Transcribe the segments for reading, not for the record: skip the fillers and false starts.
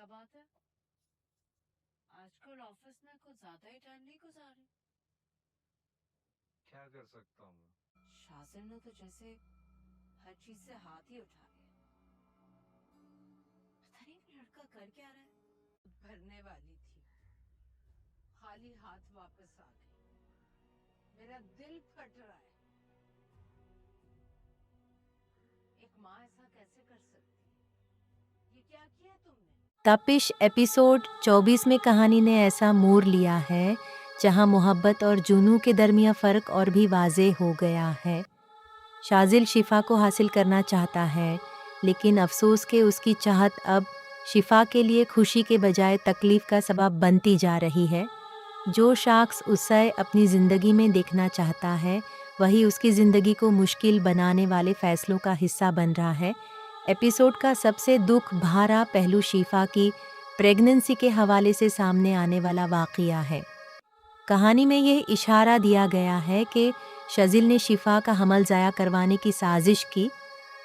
बात है? आजकल ऑफिस में कुछ ज्यादा ही टाइम नहीं गुजारे। क्या कर सकता हूँ मैं? शाजिल ने तो जैसे हर चीज से हाथ ही उठा लिया। पता नहीं वो लड़का कर क्या रहा है। भरने वाली थी, खाली हाथ वापस आ गई। मेरा दिल फट रहा है। एक माँ ऐसा कैसे कर सकती है? ये क्या किया तुमने? तपिश एपिसोड 24 में कहानी ने ऐसा मोड़ लिया है जहां मोहब्बत और जुनू के दरमियान फ़र्क और भी वाज़ेह हो गया है। शाजिल शिफा को हासिल करना चाहता है, लेकिन अफसोस के उसकी चाहत अब शिफा के लिए खुशी के बजाय तकलीफ़ का सबब बनती जा रही है। जो शख्स उसे अपनी ज़िंदगी में देखना चाहता है, वही उसकी ज़िंदगी को मुश्किल बनाने वाले फ़ैसलों का हिस्सा बन रहा है। एपिसोड का सबसे दुख भरा पहलू शिफा की प्रेगनेंसी के हवाले से सामने आने वाला वाक़या है। कहानी में यह इशारा दिया गया है कि शाजिल ने शिफा का हमल ज़ाया करवाने की साजिश की,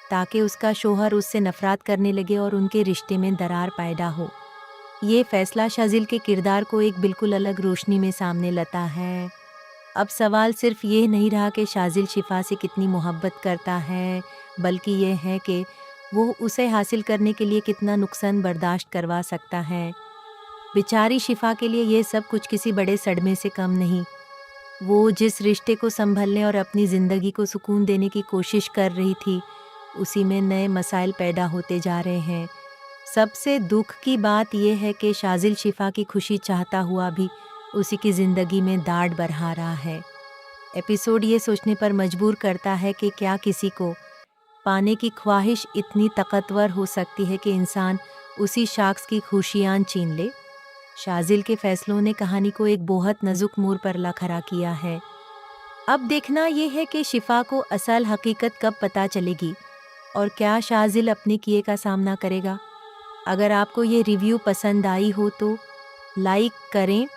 ताकि उसका शौहर उससे नफ़रत करने लगे और उनके रिश्ते में दरार पैदा हो। ये फ़ैसला शाजिल के किरदार को एक बिल्कुल अलग रोशनी में सामने लाता है। अब सवाल सिर्फ ये नहीं रहा कि शाजिल शिफा से कितनी मोहब्बत करता है, बल्कि ये है कि वो उसे हासिल करने के लिए कितना नुकसान बर्दाश्त करवा सकता है। बेचारी शिफा के लिए ये सब कुछ किसी बड़े सदमे से कम नहीं। वो जिस रिश्ते को संभलने और अपनी ज़िंदगी को सुकून देने की कोशिश कर रही थी, उसी में नए मसाइल पैदा होते जा रहे हैं। सबसे दुख की बात यह है कि शाजिल शिफा की खुशी चाहता हुआ भी उसी की ज़िंदगी में दाढ़ बढ़ा रहा है। एपिसोड ये सोचने पर मजबूर करता है कि क्या किसी को पाने की ख्वाहिश इतनी ताकतवर हो सकती है कि इंसान उसी शख्स की खुशियाँ छीन ले। शाजिल के फैसलों ने कहानी को एक बहुत नाजुक मोड़ पर ला खड़ा किया है। अब देखना यह है कि शिफा को असल हकीकत कब पता चलेगी और क्या शाजिल अपने किए का सामना करेगा। अगर आपको ये रिव्यू पसंद आई हो तो लाइक करें,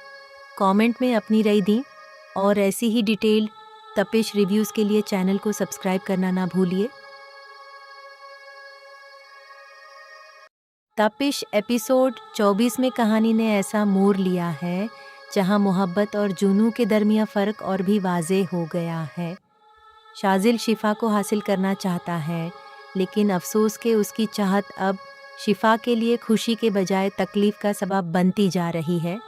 कमेंट में अपनी राय दें और ऐसी ही डिटेल्ड तपिश रिव्यूज़ के लिए चैनल को सब्सक्राइब करना ना भूलिए। तपिश एपिसोड 24 में कहानी ने ऐसा मोड़ लिया है जहां मोहब्बत और जुनू के दरमियान फ़र्क और भी वाज़ेह हो गया है। शाजिल शिफा को हासिल करना चाहता है, लेकिन अफसोस के उसकी चाहत अब शिफा के लिए खुशी के बजाय तकलीफ़ का सबब बनती जा रही है।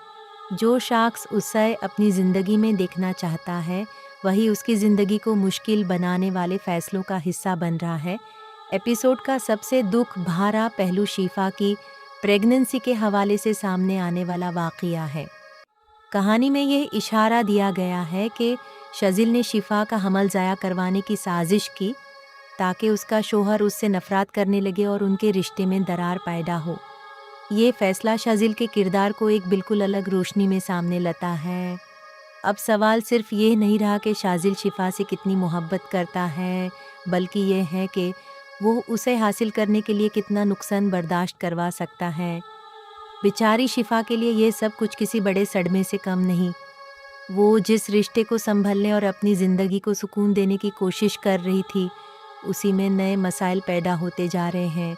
जो शख्स उसे अपनी ज़िंदगी में देखना चाहता है, वही उसकी ज़िंदगी को मुश्किल बनाने वाले फ़ैसलों का हिस्सा बन रहा है। एपिसोड का सबसे दुख भरा पहलू शिफा की प्रेगनेंसी के हवाले से सामने आने वाला वाक़या है। कहानी में यह इशारा दिया गया है कि शाजिल ने शिफा का हमल ज़ाया करवाने की साजिश की, ताकि उसका शौहर उससे नफ़रत करने लगे और उनके रिश्ते में दरार पैदा हो। ये फ़ैसला शाजिल के किरदार को एक बिल्कुल अलग रोशनी में सामने लाता है। अब सवाल सिर्फ ये नहीं रहा कि शाजिल शिफा से कितनी मोहब्बत करता है, बल्कि ये है कि वो उसे हासिल करने के लिए कितना नुकसान बर्दाश्त करवा सकता है। बेचारी शिफा के लिए ये सब कुछ किसी बड़े सदमे से कम नहीं। वो जिस रिश्ते को संभलने और अपनी ज़िंदगी को सुकून देने की कोशिश कर रही थी, उसी में नए मसाइल पैदा होते जा रहे हैं।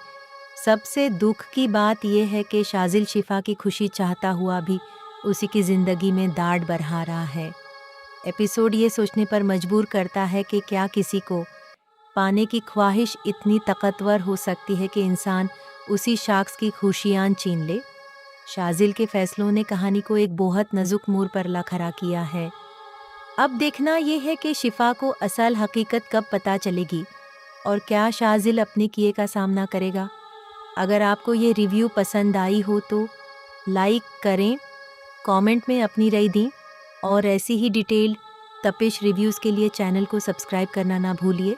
सबसे दुख की बात यह है कि शाजिल शिफा की खुशी चाहता हुआ भी उसी की ज़िंदगी में दाढ़ बढ़ा रहा है। एपिसोड ये सोचने पर मजबूर करता है कि क्या किसी को पाने की ख्वाहिश इतनी ताकतवर हो सकती है कि इंसान उसी शख्स की खुशियाँ छीन ले। शाजिल के फैसलों ने कहानी को एक बहुत नाजुक मोड़ पर ला खड़ा किया है। अब देखना यह है कि शिफा को असल हकीकत कब पता चलेगी और क्या शाजिल अपने किए का सामना करेगा। अगर आपको ये रिव्यू पसंद आई हो तो लाइक करें, कमेंट में अपनी राय दें और ऐसी ही डिटेल्ड तपिश रिव्यूज़ के लिए चैनल को सब्सक्राइब करना ना भूलिए।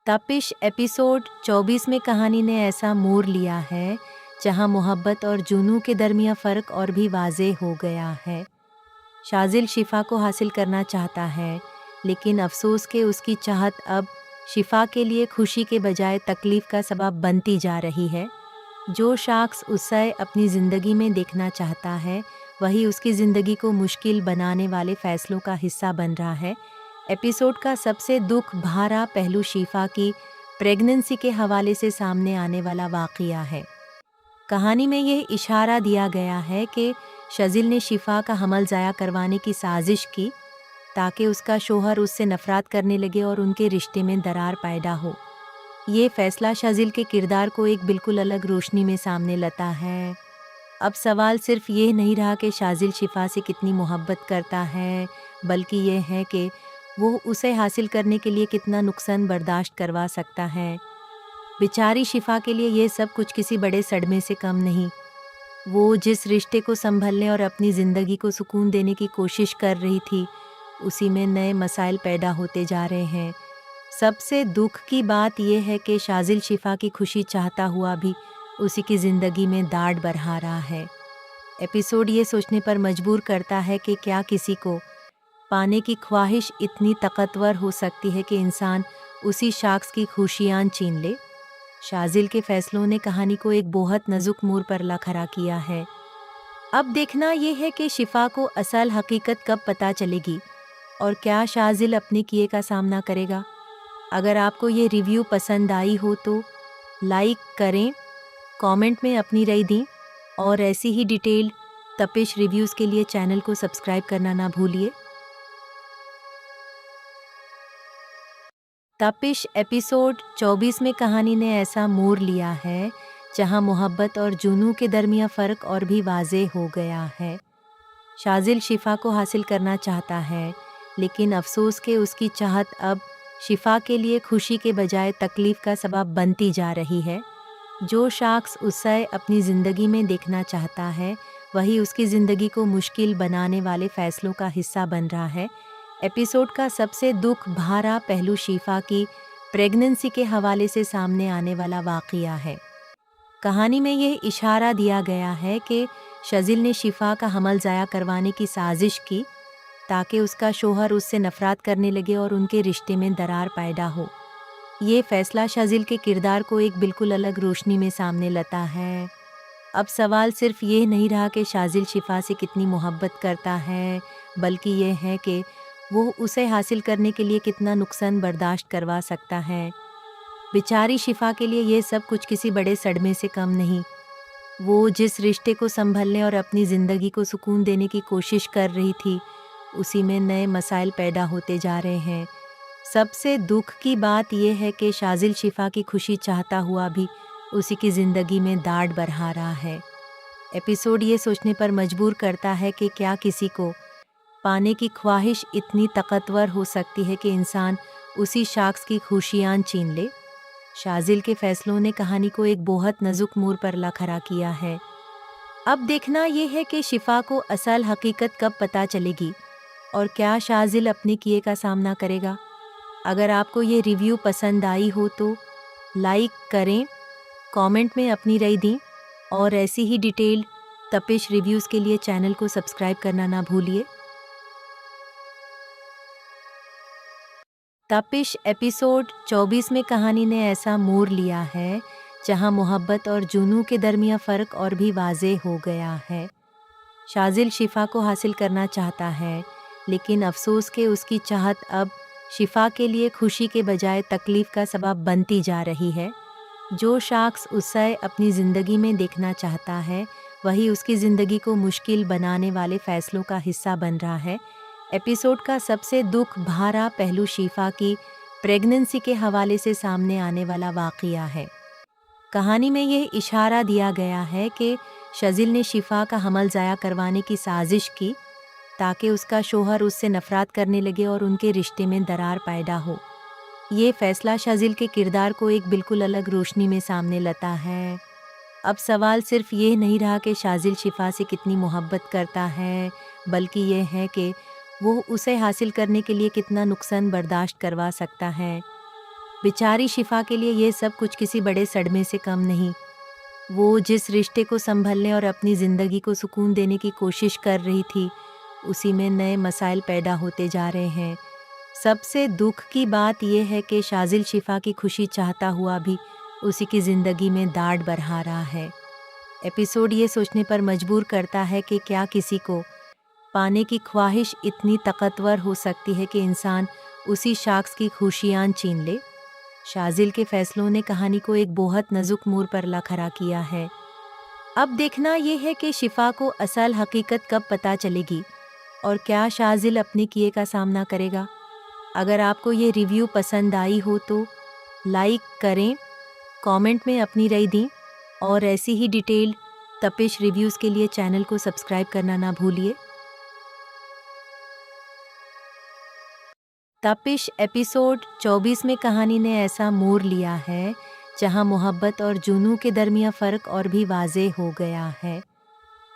तपिश एपिसोड 24 में कहानी ने ऐसा मोड़ लिया है जहां मोहब्बत और जुनू के दरमियान फ़र्क और भी वाज़ेह हो गया है। शाजिल शिफा को हासिल करना चाहता है, लेकिन अफसोस के उसकी चाहत अब शिफा के लिए खुशी के बजाय तकलीफ़ का सबब बनती जा रही है। जो शख्स उसे अपनी ज़िंदगी में देखना चाहता है, वही उसकी ज़िंदगी को मुश्किल बनाने वाले फ़ैसलों का हिस्सा बन रहा है। एपिसोड का सबसे दुख भरा पहलू शिफा की प्रेगनेंसी के हवाले से सामने आने वाला वाक़या है। कहानी में यह इशारा दिया गया है कि शाज़िल ने शिफा का हमल ज़ाया करवाने की साजिश की ताकि उसका शोहर उससे नफ़रत करने लगे और उनके रिश्ते में दरार पैदा हो। ये फ़ैसला शाज़िल के किरदार को एक बिल्कुल अलग रोशनी में सामने लाता है। अब सवाल सिर्फ ये नहीं रहा कि शाज़िल शिफा से कितनी मोहब्बत करता है, बल्कि ये है कि वो उसे हासिल करने के लिए कितना नुकसान बर्दाश्त करवा सकता है। बेचारी शिफा के लिए ये सब कुछ किसी बड़े सदमे से कम नहीं। वो जिस रिश्ते को संभलने और अपनी ज़िंदगी को सुकून देने की कोशिश कर रही थी, उसी में नए मसाइल पैदा होते जा रहे हैं। सबसे दुख की बात यह है कि शाज़िल शिफा की खुशी चाहता हुआ भी उसी की ज़िंदगी में दाढ़ बढ़ा रहा है। एपिसोड ये सोचने पर मजबूर करता है कि क्या किसी को पाने की ख्वाहिश इतनी ताकतवर हो सकती है कि इंसान उसी शख्स की खुशियाँ छीन ले। शाज़िल के फैसलों ने कहानी को एक बहुत नाजुक मोड़ पर ला खड़ा किया है। अब देखना ये है कि शिफा को असल हकीकत कब पता चलेगी और क्या शाज़िल अपने किए का सामना करेगा। अगर आपको ये रिव्यू पसंद आई हो तो लाइक करें, कमेंट में अपनी राय दें और ऐसी ही डिटेल्ड तपिश रिव्यूज़ के लिए चैनल को सब्सक्राइब करना ना भूलिए। तपिश एपिसोड 24 में कहानी ने ऐसा मोड़ लिया है जहां मोहब्बत और जुनू के दरमियान फ़र्क और भी वाज़ेह हो गया है। शाज़िल शिफा को हासिल करना चाहता है, लेकिन अफसोस के उसकी चाहत अब शिफा के लिए खुशी के बजाय तकलीफ़ का सबब बनती जा रही है। जो शख्स उसे अपनी ज़िंदगी में देखना चाहता है, वही उसकी ज़िंदगी को मुश्किल बनाने वाले फ़ैसलों का हिस्सा बन रहा है। एपिसोड का सबसे दुख भरा पहलू शिफा की प्रेगनेंसी के हवाले से सामने आने वाला वाक़या है। कहानी में यह इशारा दिया गया है कि शाज़िल ने शिफा का हमल ज़ाया करवाने की साजिश की ताकि उसका शोहर उससे नफ़रत करने लगे और उनके रिश्ते में दरार पैदा हो। ये फ़ैसला शाज़िल के किरदार को एक बिल्कुल अलग रोशनी में सामने लाता है। अब सवाल सिर्फ ये नहीं रहा कि शाज़िल शिफा से कितनी मोहब्बत करता है, बल्कि ये है कि वो उसे हासिल करने के लिए कितना नुकसान बर्दाश्त करवा सकता है। बेचारी शिफा के लिए ये सब कुछ किसी बड़े सदमे से कम नहीं। वो जिस रिश्ते को संभलने और अपनी ज़िंदगी को सुकून देने की कोशिश कर रही थी, उसी में नए मसाइल पैदा होते जा रहे हैं। सबसे दुख की बात यह है कि शाज़िल शिफा की खुशी चाहता हुआ भी उसी की ज़िंदगी में दाढ़ बढ़ा रहा है। एपिसोड ये सोचने पर मजबूर करता है कि क्या किसी को पाने की ख्वाहिश इतनी ताकतवर हो सकती है कि इंसान उसी शख्स की खुशियाँ छीन ले। शाज़िल के फैसलों ने कहानी को एक बहुत नाजुक मोड़ पर ला खड़ा किया है। अब देखना ये है कि शिफा को असल हकीकत कब पता चलेगी और क्या शाज़िल अपने किए का सामना करेगा। अगर आपको ये रिव्यू पसंद आई हो तो लाइक करें, कमेंट में अपनी राय दें और ऐसी ही डिटेल्ड तपिश रिव्यूज़ के लिए चैनल को सब्सक्राइब करना ना भूलिए। तपिश एपिसोड 24 में कहानी ने ऐसा मोड़ लिया है जहां मोहब्बत और जुनू के दरमियान फ़र्क और भी वाज़ेह हो गया है। शाज़िल शिफा को हासिल करना चाहता है, लेकिन अफसोस के उसकी चाहत अब शिफा के लिए खुशी के बजाय तकलीफ़ का सबब बनती जा रही है। जो शख्स उसे अपनी ज़िंदगी में देखना चाहता है, वही उसकी ज़िंदगी को मुश्किल बनाने वाले फ़ैसलों का हिस्सा बन रहा है। एपिसोड का सबसे दुख भरा पहलू शिफा की प्रेगनेंसी के हवाले से सामने आने वाला वाक़या है। कहानी में यह इशारा दिया गया है कि शाज़िल ने शिफा का हमल ज़ाया करवाने की साजिश की ताकि उसका शोहर उससे नफ़रत करने लगे और उनके रिश्ते में दरार पैदा हो। ये फ़ैसला शाज़िल के किरदार को एक बिल्कुल अलग रोशनी में सामने लाता है। अब सवाल सिर्फ ये नहीं रहा कि शाज़िल शिफा से कितनी मोहब्बत करता है, बल्कि ये है कि वो उसे हासिल करने के लिए कितना नुकसान बर्दाश्त करवा सकता है। बेचारी शिफा के लिए ये सब कुछ किसी बड़े सदमे से कम नहीं। वो जिस रिश्ते को संभलने और अपनी ज़िंदगी को सुकून देने की कोशिश कर रही थी, उसी में नए मसाइल पैदा होते जा रहे हैं। सबसे दुख की बात यह है कि शाज़िल शिफा की खुशी चाहता हुआ भी उसी की ज़िंदगी में दाढ़ बढ़ा रहा है। एपिसोड ये सोचने पर मजबूर करता है कि क्या किसी को पाने की ख्वाहिश इतनी ताकतवर हो सकती है कि इंसान उसी शख्स की खुशियाँ छीन ले। शाजिल के फैसलों ने कहानी को एक बहुत नाजुक मोड़ पर ला खड़ा किया है। अब देखना ये है कि शिफा को असल हकीकत कब पता चलेगी और क्या शाजिल अपने किए का सामना करेगा। अगर आपको ये रिव्यू पसंद आई हो तो लाइक करें, कमेंट में अपनी राय दें और ऐसी ही डिटेल तपिश रिव्यूज़ के लिए चैनल को सब्सक्राइब करना ना भूलिए। तपिश एपिसोड 24 में कहानी ने ऐसा मोड़ लिया है जहां मोहब्बत और जुनू के दरमियां फ़र्क और भी वाज़ेह हो गया है।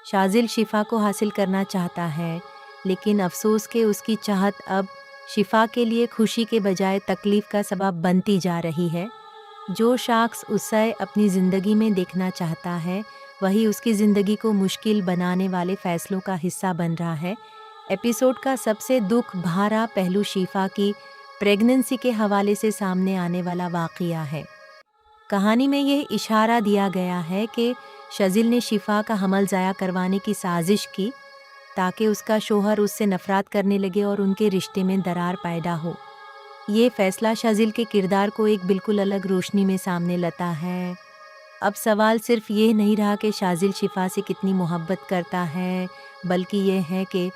शाजिल शिफा को हासिल करना चाहता है, लेकिन अफसोस के उसकी चाहत अब शिफा के लिए खुशी के बजाय तकलीफ़ का सबब बनती जा रही है। जो शख्स उसे अपनी ज़िंदगी में देखना चाहता है, वही उसकी ज़िंदगी को मुश्किल बनाने वाले फ़ैसलों का हिस्सा बन रहा है। एपिसोड का सबसे दुख भरा पहलू शिफा की प्रेगनेंसी के हवाले से सामने आने वाला वाक़या है। कहानी में यह इशारा दिया गया है कि शाजिल ने शिफा का हमल ज़ाया करवाने की साजिश की ताकि उसका शोहर उससे नफ़रत करने लगे और उनके रिश्ते में दरार पैदा हो। ये फ़ैसला शाजिल के किरदार को एक बिल्कुल अलग रोशनी में सामने लाता है। अब सवाल सिर्फ ये नहीं रहा कि शाजिल शिफा से कितनी मोहब्बत करता है, बल्कि ये है कि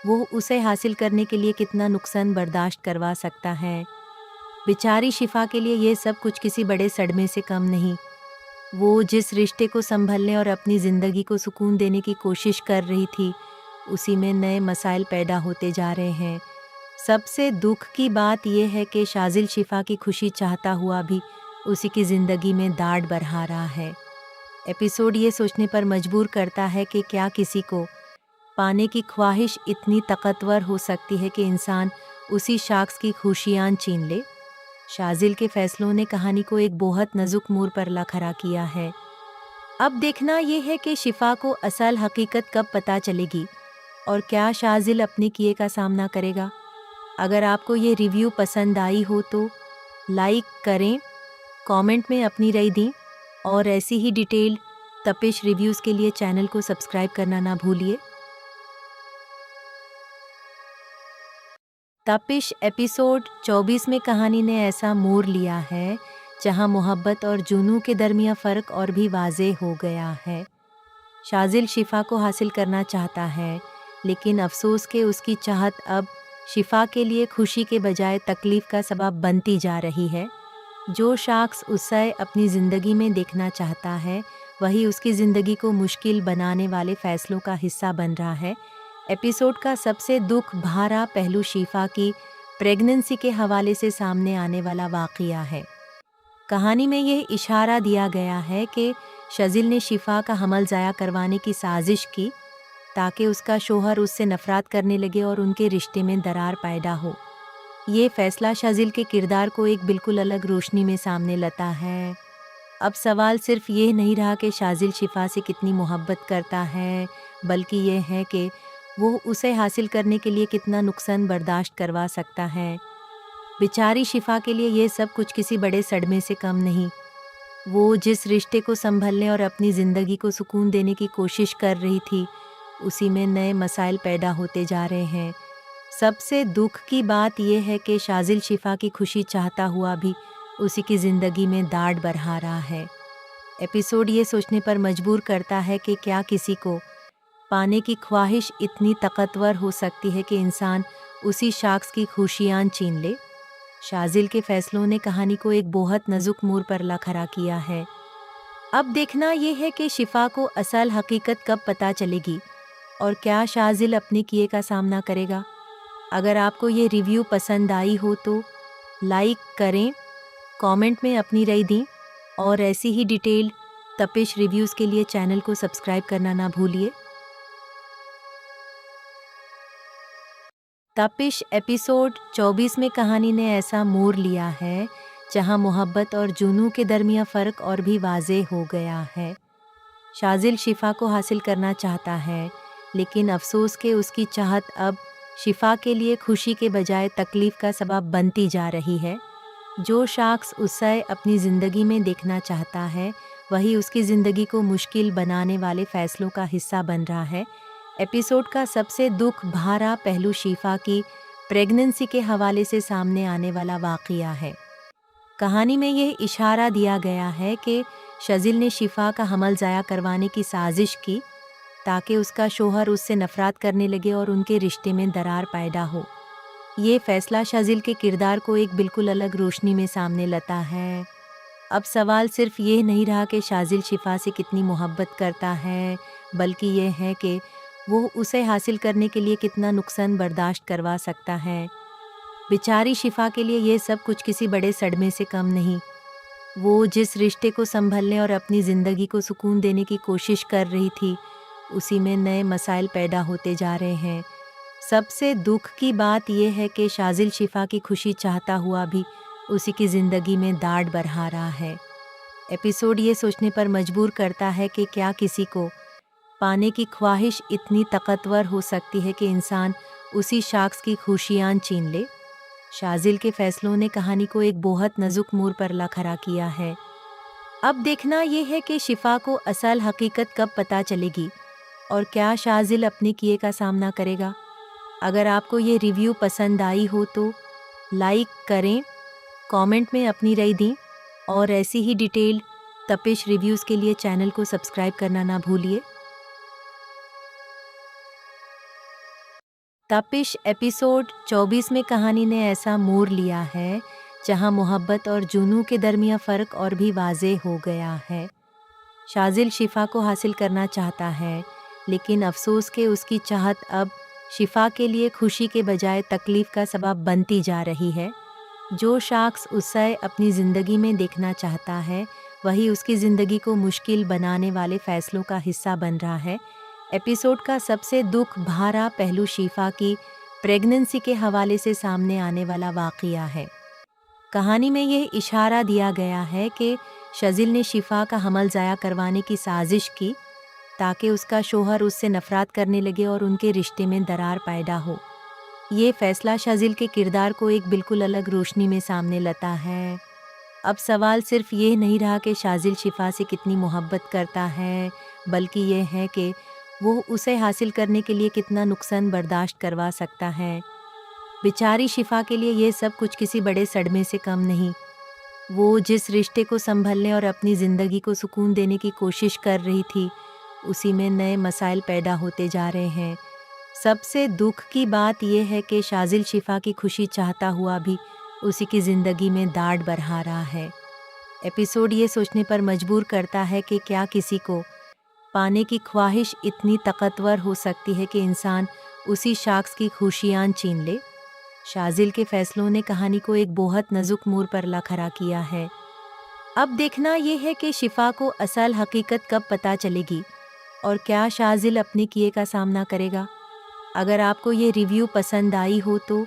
वो उसे हासिल करने के लिए कितना नुकसान बर्दाश्त करवा सकता है। बेचारी शिफा के लिए ये सब कुछ किसी बड़े सदमे से कम नहीं। वो जिस रिश्ते को संभलने और अपनी ज़िंदगी को सुकून देने की कोशिश कर रही थी, उसी में नए मसाइल पैदा होते जा रहे हैं। सबसे दुख की बात यह है कि शाजिल शिफा की खुशी चाहता हुआ भी उसी की ज़िंदगी में दाढ़ बढ़ा रहा है। एपिसोड ये सोचने पर मजबूर करता है कि क्या किसी को पाने की ख्वाहिश इतनी ताकतवर हो सकती है कि इंसान उसी शख्स की खुशियाँ छीन ले। शाजिल के फैसलों ने कहानी को एक बहुत नाजुक मोड़ पर ला खड़ा किया है। अब देखना ये है कि शिफा को असल हकीकत कब पता चलेगी और क्या शाजिल अपने किए का सामना करेगा। अगर आपको ये रिव्यू पसंद आई हो तो लाइक करें, कमेंट में अपनी राय दें और ऐसी ही डिटेल तपिश रिव्यूज़ के लिए चैनल को सब्सक्राइब करना ना भूलिए। तपिश एपिसोड 24 में कहानी ने ऐसा मोड़ लिया है जहां मोहब्बत और जुनू के दरमियां फ़र्क और भी वाज़ेह हो गया है। शाजिल शिफा को हासिल करना चाहता है, लेकिन अफसोस के उसकी चाहत अब शिफा के लिए खुशी के बजाय तकलीफ़ का सबब बनती जा रही है। जो शख्स उसे अपनी ज़िंदगी में देखना चाहता है, वही उसकी ज़िंदगी को मुश्किल बनाने वाले फ़ैसलों का हिस्सा बन रहा है। एपिसोड का सबसे दुख भरा पहलू शिफा की प्रेगनेंसी के हवाले से सामने आने वाला वाक़या है। कहानी में यह इशारा दिया गया है कि शाजिल ने शिफा का हमल ज़ाया करवाने की साजिश की ताकि उसका शोहर उससे नफ़रत करने लगे और उनके रिश्ते में दरार पैदा हो। ये फ़ैसला शाजिल के किरदार को एक बिल्कुल अलग रोशनी में सामने लाता है। अब सवाल सिर्फ ये नहीं रहा कि शाजिल शिफा से कितनी मोहब्बत करता है, बल्कि ये है कि वो उसे हासिल करने के लिए कितना नुकसान बर्दाश्त करवा सकता है। बेचारी शिफा के लिए ये सब कुछ किसी बड़े सदमे से कम नहीं। वो जिस रिश्ते को संभलने और अपनी ज़िंदगी को सुकून देने की कोशिश कर रही थी, उसी में नए मसाइल पैदा होते जा रहे हैं। सबसे दुख की बात यह है कि शाजिल शिफा की खुशी चाहता हुआ भी उसी की ज़िंदगी में दाढ़ बढ़ा रहा है। एपिसोड ये सोचने पर मजबूर करता है कि क्या किसी को पाने की ख्वाहिश इतनी ताकतवर हो सकती है कि इंसान उसी शख्स की खुशियाँ छीन ले। शाजिल के फैसलों ने कहानी को एक बहुत नाजुक मोड़ पर ला खड़ा किया है। अब देखना ये है कि शिफा को असल हकीकत कब पता चलेगी और क्या शाजिल अपने किए का सामना करेगा। अगर आपको ये रिव्यू पसंद आई हो तो लाइक करें, कमेंट में अपनी राय दें और ऐसी ही डिटेल तपिश रिव्यूज़ के लिए चैनल को सब्सक्राइब करना ना भूलिए। तपिश एपिसोड 24 में कहानी ने ऐसा मोड़ लिया है जहां मोहब्बत और जुनू के दरमियां फ़र्क और भी वाज़ेह हो गया है। शाजिल शिफा को हासिल करना चाहता है, लेकिन अफसोस के उसकी चाहत अब शिफा के लिए खुशी के बजाय तकलीफ़ का सबब बनती जा रही है। जो शख्स उसे अपनी ज़िंदगी में देखना चाहता है, वही उसकी ज़िंदगी को मुश्किल बनाने वाले फ़ैसलों का हिस्सा बन रहा है। एपिसोड का सबसे दुख भरा पहलू शिफा की प्रेगनेंसी के हवाले से सामने आने वाला वाक़या है। कहानी में यह इशारा दिया गया है कि शाजिल ने शिफा का हमल ज़ाया करवाने की साजिश की ताकि उसका शोहर उससे नफरत करने लगे और उनके रिश्ते में दरार पैदा हो। ये फैसला शाजिल के किरदार को एक बिल्कुल अलग रोशनी में सामने लाता है। अब सवाल सिर्फ ये नहीं रहा कि शाजिल शिफा से कितनी मोहब्बत करता है, बल्कि ये है कि वो उसे हासिल करने के लिए कितना नुकसान बर्दाश्त करवा सकता है। बेचारी शिफा के लिए ये सब कुछ किसी बड़े सदमे से कम नहीं। वो जिस रिश्ते को संभलने और अपनी ज़िंदगी को सुकून देने की कोशिश कर रही थी, उसी में नए मसाइल पैदा होते जा रहे हैं। सबसे दुख की बात यह है कि शाजिल शिफा की खुशी चाहता हुआ भी उसी की ज़िंदगी में दाढ़ बढ़ा रहा है। एपिसोड ये सोचने पर मजबूर करता है कि क्या किसी को पाने की ख्वाहिश इतनी ताकतवर हो सकती है कि इंसान उसी शख्स की खुशियाँ छीन ले। शाजिल के फैसलों ने कहानी को एक बहुत नाजुक मोड़ पर ला खड़ा किया है। अब देखना ये है कि शिफा को असल हकीकत कब पता चलेगी और क्या शाजिल अपने किए का सामना करेगा। अगर आपको ये रिव्यू पसंद आई हो तो लाइक करें, कमेंट में अपनी राय दें और ऐसी ही डिटेल्ड तपिश रिव्यूज़ के लिए चैनल को सब्सक्राइब करना ना भूलिए। तपिश एपिसोड 24 में कहानी ने ऐसा मोड़ लिया है जहां मोहब्बत और जुनू के दरमियान फ़र्क और भी वाज़ेह हो गया है। शाजिल शिफा को हासिल करना चाहता है, लेकिन अफसोस के उसकी चाहत अब शिफा के लिए खुशी के बजाय तकलीफ़ का सबब बनती जा रही है। जो शख्स उसे अपनी ज़िंदगी में देखना चाहता है, वही उसकी ज़िंदगी को मुश्किल बनाने वाले फ़ैसलों का हिस्सा बन रहा है। एपिसोड का सबसे दुख भरा पहलू शिफा की प्रेगनेंसी के हवाले से सामने आने वाला वाक़या है। कहानी में यह इशारा दिया गया है कि शाजिल ने शिफा का हमल ज़ाया करवाने की साजिश की ताकि उसका शोहर उससे नफरत करने लगे और उनके रिश्ते में दरार पैदा हो। ये फैसला शाजिल के किरदार को एक बिल्कुल अलग रोशनी में सामने लाता है। अब सवाल सिर्फ ये नहीं रहा कि शाजिल शिफा से कितनी मोहब्बत करता है, बल्कि ये है कि वो उसे हासिल करने के लिए कितना नुकसान बर्दाश्त करवा सकता है। बेचारी शिफा के लिए ये सब कुछ किसी बड़े सदमे से कम नहीं। वो जिस रिश्ते को संभलने और अपनी ज़िंदगी को सुकून देने की कोशिश कर रही थी, उसी में नए मसाइल पैदा होते जा रहे हैं। सबसे दुख की बात यह है कि शाजिल शिफा की खुशी चाहता हुआ भी उसी की ज़िंदगी में दाढ़ बढ़ा रहा है। एपिसोड ये सोचने पर मजबूर करता है कि क्या किसी को पाने की ख्वाहिश इतनी ताकतवर हो सकती है कि इंसान उसी शख्स की खुशियाँ छीन ले। शाजिल के फैसलों ने कहानी को एक बहुत नाजुक मोड़ पर ला खड़ा किया है। अब देखना ये है कि शिफा को असल हकीकत कब पता चलेगी और क्या शाजिल अपने किए का सामना करेगा। अगर आपको ये रिव्यू पसंद आई हो तो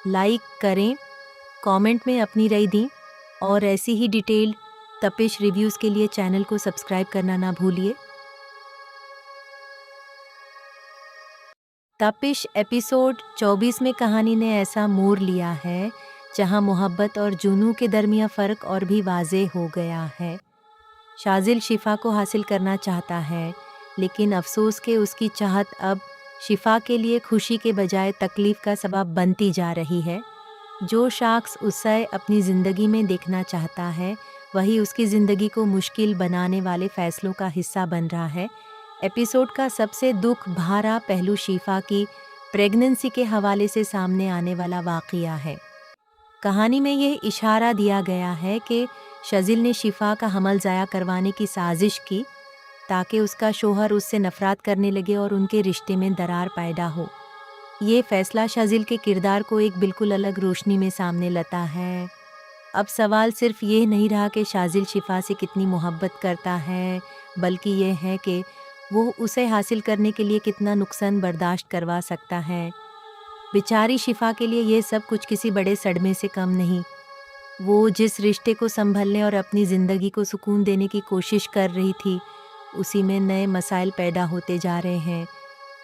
लाइक करें, कमेंट में अपनी राय दें और ऐसी ही डिटेल्ड तपिश रिव्यूज़ के लिए चैनल को सब्सक्राइब करना ना भूलिए। तपिश एपिसोड 24 में कहानी ने ऐसा मोड़ लिया है जहां मोहब्बत और जुनू के दरमियान फ़र्क और भी वाज़ेह हो गया है। शाजिल शिफा को हासिल करना चाहता है, लेकिन अफसोस के उसकी चाहत अब शिफा के लिए खुशी के बजाय तकलीफ़ का सबब बनती जा रही है। जो शख्स उसे अपनी ज़िंदगी में देखना चाहता है, वही उसकी ज़िंदगी को मुश्किल बनाने वाले फ़ैसलों का हिस्सा बन रहा है। एपिसोड का सबसे दुख भरा पहलू शिफा की प्रेगनेंसी के हवाले से सामने आने वाला वाक़या है। कहानी में यह इशारा दिया गया है कि शाजिल ने शिफा का हमल ज़ाया करवाने की साजिश की ताकि उसका शोहर उससे नफरत करने लगे और उनके रिश्ते में दरार पैदा हो। ये फैसला शाजिल के किरदार को एक बिल्कुल अलग रोशनी में सामने लाता है। अब सवाल सिर्फ ये नहीं रहा कि शाजिल शिफा से कितनी मोहब्बत करता है, बल्कि ये है कि वो उसे हासिल करने के लिए कितना नुकसान बर्दाश्त करवा सकता है। बेचारी शिफा के लिए ये सब कुछ किसी बड़े सदमे से कम नहीं। वो जिस रिश्ते को संभलने और अपनी ज़िंदगी को सुकून देने की कोशिश कर रही थी, उसी में नए मसाइल पैदा होते जा रहे हैं।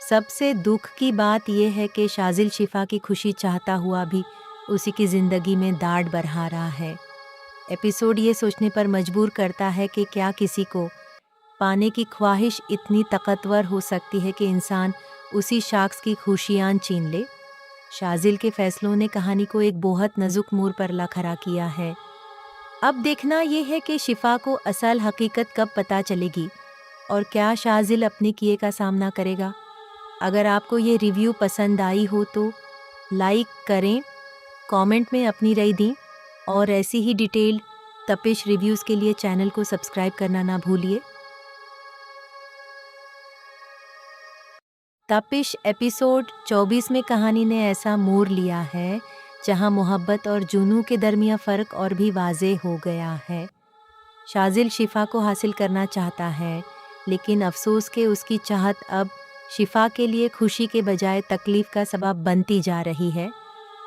सबसे दुख की बात यह है कि शाजिल शिफा की खुशी चाहता हुआ भी उसी की ज़िंदगी में दाढ़ बढ़ा रहा है। एपिसोड ये सोचने पर मजबूर करता है कि क्या किसी को पाने की ख्वाहिश इतनी ताकतवर हो सकती है कि इंसान उसी शख्स की खुशियाँ छीन ले। शाजिल के फैसलों ने कहानी को एक बहुत नाजुक मोड़ पर ला खड़ा किया है। اب دیکھنا یہ ہے کہ شفا کو اصل حقیقت کب پتہ چلے گی اور کیا شاذل اپنے کیے کا سامنا کرے گا۔ اگر آپ کو یہ ریویو پسند آئی ہو تو لائک کریں، کامنٹ میں اپنی رائے دیں اور ایسی ہی ڈیٹیل تپش ریویوز کے لیے چینل کو سبسکرائب کرنا نہ بھولیے۔ تپش ایپیسوڈ 24 میں کہانی نے ایسا موڑ لیا ہے جہاں محبت اور جنوں کے درمیان فرق اور بھی واضح ہو گیا ہے۔ شاذل شفا کو حاصل کرنا چاہتا ہے، لیکن افسوس کہ اس کی چاہت اب شفا کے لیے خوشی کے بجائے تکلیف کا سبب بنتی جا رہی ہے۔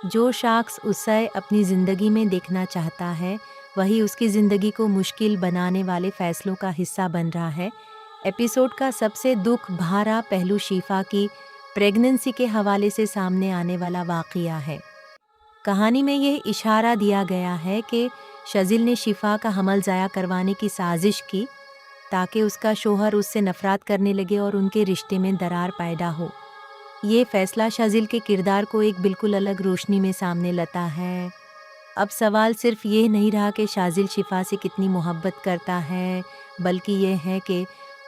جو شخص اسے اپنی زندگی میں دیکھنا چاہتا ہے، وہی اس کی زندگی کو مشکل بنانے والے فیصلوں کا حصہ بن رہا ہے۔ ایپیسوڈ کا سب سے دکھ بھرا پہلو شفا کی پریگننسی کے حوالے سے سامنے آنے والا واقعہ ہے۔ کہانی میں یہ اشارہ دیا گیا ہے کہ شاذل نے شفا کا حمل ضائع کروانے کی سازش کی تاکہ اس کا شوہر اس سے نفرت کرنے لگے اور ان کے رشتے میں درار پیدا ہو۔ یہ فیصلہ شاذل کے کردار کو ایک بالکل الگ روشنی میں سامنے لاتا ہے۔ اب سوال صرف یہ نہیں رہا کہ شاذل شفا سے کتنی محبت کرتا ہے، بلکہ یہ ہے کہ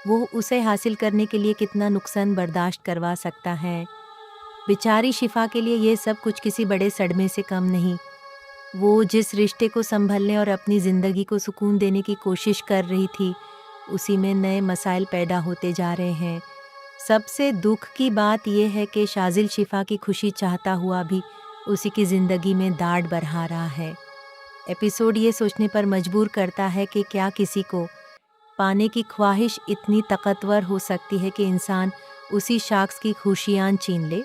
وہ اسے حاصل کرنے کے لیے کتنا نقصان برداشت کروا سکتا ہے۔ بیچاری شفا کے لیے یہ سب کچھ کسی بڑے صدمے سے کم نہیں۔ وہ جس رشتے کو سنبھلنے اور اپنی زندگی کو سکون دینے کی کوشش کر رہی تھی، اسی میں نئے مسائل پیدا ہوتے جا رہے ہیں۔ سب سے دکھ کی بات یہ ہے کہ شاذل شفا کی خوشی چاہتا ہوا بھی اسی کی زندگی میں داڑھ بڑھا رہا ہے۔ ایپیسوڈ یہ سوچنے پر مجبور کرتا ہے کہ کیا کسی کو پانے کی خواہش اتنی طاقتور ہو سکتی ہے کہ انسان اسی شخص کی خوشیاں چھین لے۔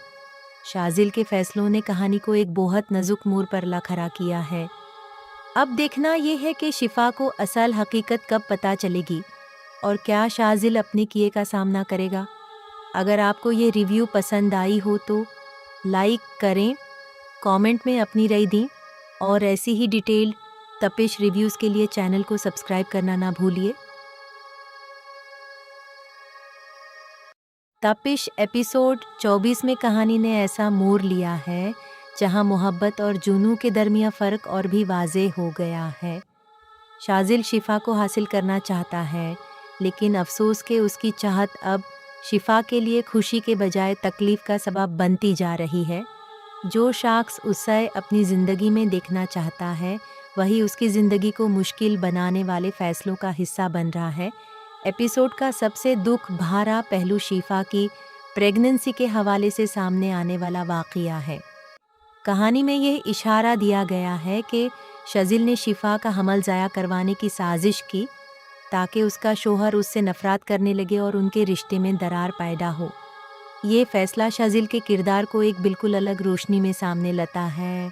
شاذل کے فیصلوں نے کہانی کو ایک بہت نازک موڑ پر لا کھڑا کیا ہے۔ اب دیکھنا یہ ہے کہ شفا کو اصل حقیقت کب پتہ چلے گی اور کیا شاذل اپنے کیے کا سامنا کرے گا۔ اگر آپ کو یہ ریویو پسند آئی ہو تو لائک کریں، کامنٹ میں اپنی رائے دیں اور ایسی ہی ڈیٹیل تپش ریویوز کے لیے چینل کو سبسکرائب کرنا نہ بھولیے۔ تپش ایپیسوڈ 24 میں کہانی نے ایسا موڑ لیا ہے جہاں محبت اور جنوں کے درمیان فرق اور بھی واضح ہو گیا ہے۔ شاذل شفا کو حاصل کرنا چاہتا ہے، لیکن افسوس کہ اس کی چاہت اب شفا کے لیے خوشی کے بجائے تکلیف کا سبب بنتی جا رہی ہے۔ جو شخص اسے اپنی زندگی میں دیکھنا چاہتا ہے، وہی اس کی زندگی کو مشکل بنانے والے فیصلوں کا حصہ بن رہا ہے۔ ایپیسوڈ کا سب سے دکھ بھرا پہلو شفا کی پریگننسی کے حوالے سے سامنے آنے والا واقعہ ہے۔ کہانی میں یہ اشارہ دیا گیا ہے کہ شاذل نے شفا کا حمل ضائع کروانے کی سازش کی تاکہ اس کا شوہر اس سے نفرت کرنے لگے اور ان کے رشتے میں درار پیدا ہو۔ یہ فیصلہ شاذل کے کردار کو ایک بالکل الگ روشنی میں سامنے لاتا ہے۔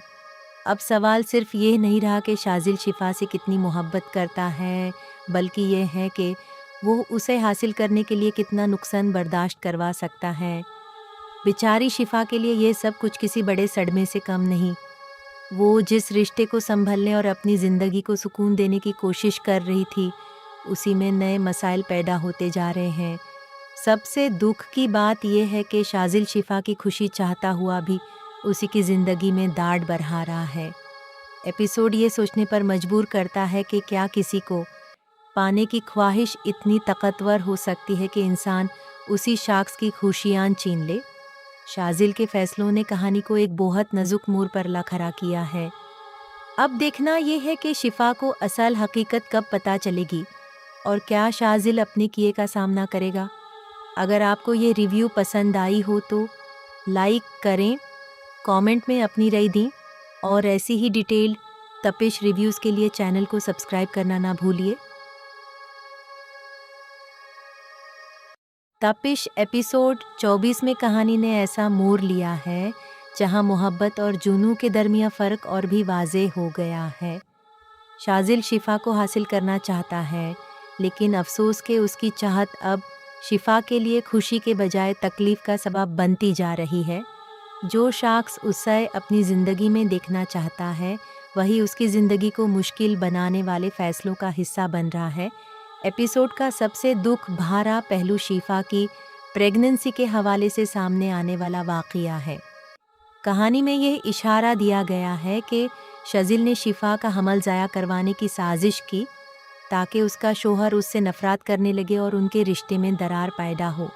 اب سوال صرف یہ نہیں رہا کہ شاذل شفا سے کتنی محبت کرتا ہے، بلکہ یہ ہے کہ وہ اسے حاصل کرنے کے لیے کتنا نقصان برداشت کروا سکتا ہے۔ بیچاری شفا کے لیے یہ سب کچھ کسی بڑے صدمے سے کم نہیں۔ وہ جس رشتے کو سنبھلنے اور اپنی زندگی کو سکون دینے کی کوشش کر رہی تھی، اسی میں نئے مسائل پیدا ہوتے جا رہے ہیں۔ سب سے دکھ کی بات یہ ہے کہ شاذل شفا کی خوشی چاہتا ہوا بھی اسی کی زندگی میں داڑھ بڑھا رہا ہے۔ ایپیسوڈ یہ سوچنے پر مجبور کرتا ہے کہ کیا کسی کو پانے کی خواہش اتنی طاقتور ہو سکتی ہے کہ انسان اسی شخص کی خوشیاں چھین لے۔ شاذل کے فیصلوں نے کہانی کو ایک بہت نازک موڑ پر لا کھڑا کیا ہے۔ اب دیکھنا یہ ہے کہ شفا کو اصل حقیقت کب پتہ چلے گی اور کیا شاذل اپنے کیے کا سامنا کرے گا۔ اگر آپ کو یہ ریویو پسند آئی ہو تو لائک کریں، کامنٹ میں اپنی رائے دیں اور ایسی ہی ڈیٹیل تپش ریویوز کے لیے چینل کو سبسکرائب کرنا نہ بھولیے۔ تپش ایپیسوڈ 24 میں کہانی نے ایسا موڑ لیا ہے جہاں محبت اور جنوں کے درمیان فرق اور بھی واضح ہو گیا ہے۔ شاذل شفا کو حاصل کرنا چاہتا ہے، لیکن افسوس کہ اس کی چاہت اب شفا کے لیے خوشی کے بجائے تکلیف کا سبب بنتی جا رہی ہے۔ جو شخص اسے اپنی زندگی میں دیکھنا چاہتا ہے، وہی اس کی زندگی کو مشکل بنانے والے فیصلوں کا حصہ بن رہا ہے۔ ایپیسوڈ کا سب سے دکھ بھرا پہلو شفا کی پریگننسی کے حوالے سے سامنے آنے والا واقعہ ہے۔ کہانی میں یہ اشارہ دیا گیا ہے کہ शाजिल ने शिफा का हमल ज़ाया करवाने की साजिश की ताकि उसका शोहर उससे नफरत करने लगे और उनके रिश्ते में दरार पैदा हो।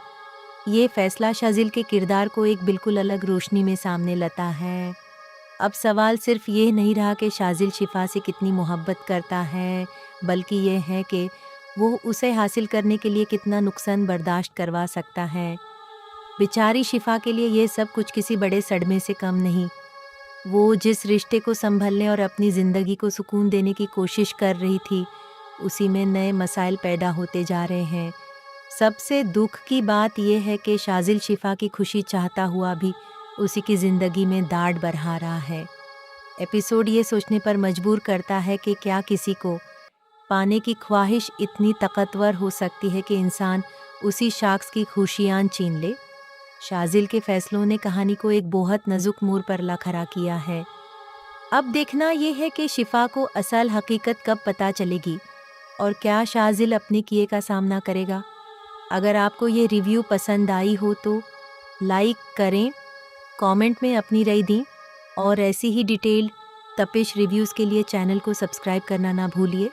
ये फैसला शाजिल के किरदार को एक बिल्कुल अलग रोशनी में सामने लाता है। अब सवाल सिर्फ ये नहीं रहा कि शाजिल शिफा से कितनी मोहब्बत करता है, बल्कि ये है कि वो उसे हासिल करने के लिए कितना नुकसान बर्दाश्त करवा सकता है। बेचारी शिफा के लिए ये सब कुछ किसी बड़े सदमे से कम नहीं। वो जिस रिश्ते को संभलने और अपनी ज़िंदगी को सुकून देने की कोशिश कर रही थी, उसी में नए मसाइल पैदा होते जा रहे हैं। सबसे दुख की बात यह है कि शाजिल शिफा की खुशी चाहता हुआ भी उसी की ज़िंदगी में दाढ़ बढ़ा रहा है। एपिसोड ये सोचने पर मजबूर करता है कि क्या किसी को पाने की ख्वाहिश इतनी ताकतवर हो सकती है कि इंसान उसी शख्स की खुशियाँ छीन ले। शाजिल के फैसलों ने कहानी को एक बहुत नाजुक मोड़ पर ला खड़ा किया है। अब देखना ये है कि शिफा को असल हकीकत कब पता चलेगी और क्या शाजिल अपने किए का सामना करेगा। अगर आपको ये रिव्यू पसंद आई हो तो लाइक करें, कमेंट में अपनी राय दें और ऐसी ही डिटेल्ड तपिश रिव्यूज़ के लिए चैनल को सब्सक्राइब करना ना भूलिए।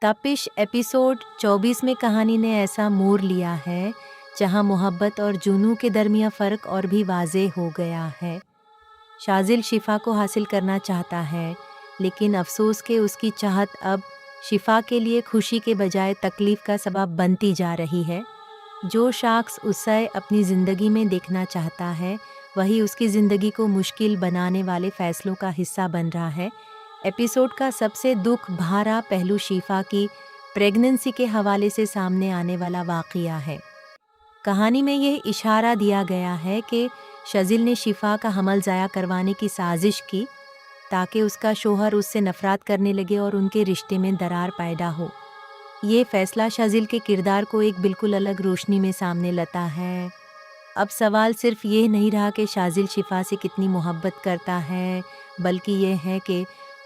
तपिश एपिसोड 24 में कहानी ने ऐसा मोड़ लिया है जहां मोहब्बत और जुनू के दरमियान फ़र्क और भी वाज़ेह हो गया है। शाजिल शिफा को हासिल करना चाहता है, लेकिन अफसोस के उसकी चाहत अब शिफा के लिए खुशी के बजाय तकलीफ़ का सबब बनती जा रही है। जो शख्स उसे अपनी ज़िंदगी में देखना चाहता है, वही उसकी ज़िंदगी को मुश्किल बनाने वाले फ़ैसलों का हिस्सा बन रहा है। एपिसोड का सबसे दुख भरा पहलू शिफा की प्रेगनेंसी के हवाले से सामने आने वाला वाक़या है। कहानी में यह इशारा दिया गया है कि शाजिल ने शिफा का हमल ज़ाया करवाने की साजिश की ताकि उसका शोहर उससे नफरत करने लगे और उनके रिश्ते में दरार पैदा हो। ये फैसला शाजिल के किरदार को एक बिल्कुल अलग रोशनी में सामने लाता है। अब सवाल सिर्फ ये नहीं रहा कि शाजिल शिफा से कितनी मोहब्बत करता है, बल्कि ये है कि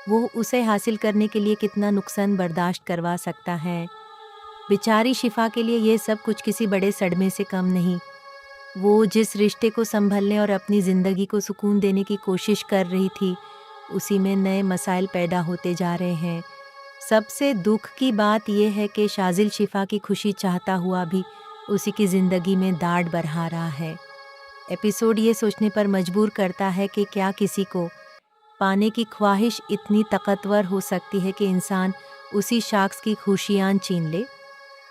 वो उसे हासिल करने के लिए कितना नुकसान बर्दाश्त करवा सकता है। बेचारी शिफा के लिए ये सब कुछ किसी बड़े सदमे से कम नहीं। वो जिस रिश्ते को संभलने और अपनी ज़िंदगी को सुकून देने की कोशिश कर रही थी, उसी में नए मसाइल पैदा होते जा रहे हैं। सबसे दुख की बात यह है कि शाजिल शिफा की खुशी चाहता हुआ भी उसी की ज़िंदगी में दाढ़ बढ़ा रहा है। एपिसोड ये सोचने पर मजबूर करता है कि क्या किसी को पाने की ख्वाहिश इतनी ताकतवर हो सकती है कि इंसान उसी शख्स की खुशियाँ छीन ले।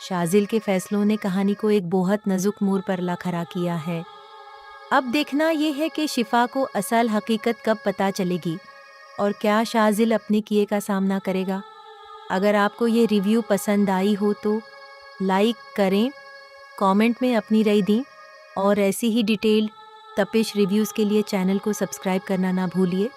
शाजिल के फैसलों ने कहानी को एक बहुत नाजुक मोड़ पर ला खड़ा किया है। अब देखना ये है कि शिफा को असल हकीकत कब पता चलेगी और क्या शाजिल अपने किए का सामना करेगा। अगर आपको ये रिव्यू पसंद आई हो तो लाइक करें, कमेंट में अपनी राय दें और ऐसी ही डिटेल्ड तपिश रिव्यूज़ के लिए चैनल को सब्सक्राइब करना ना भूलिए।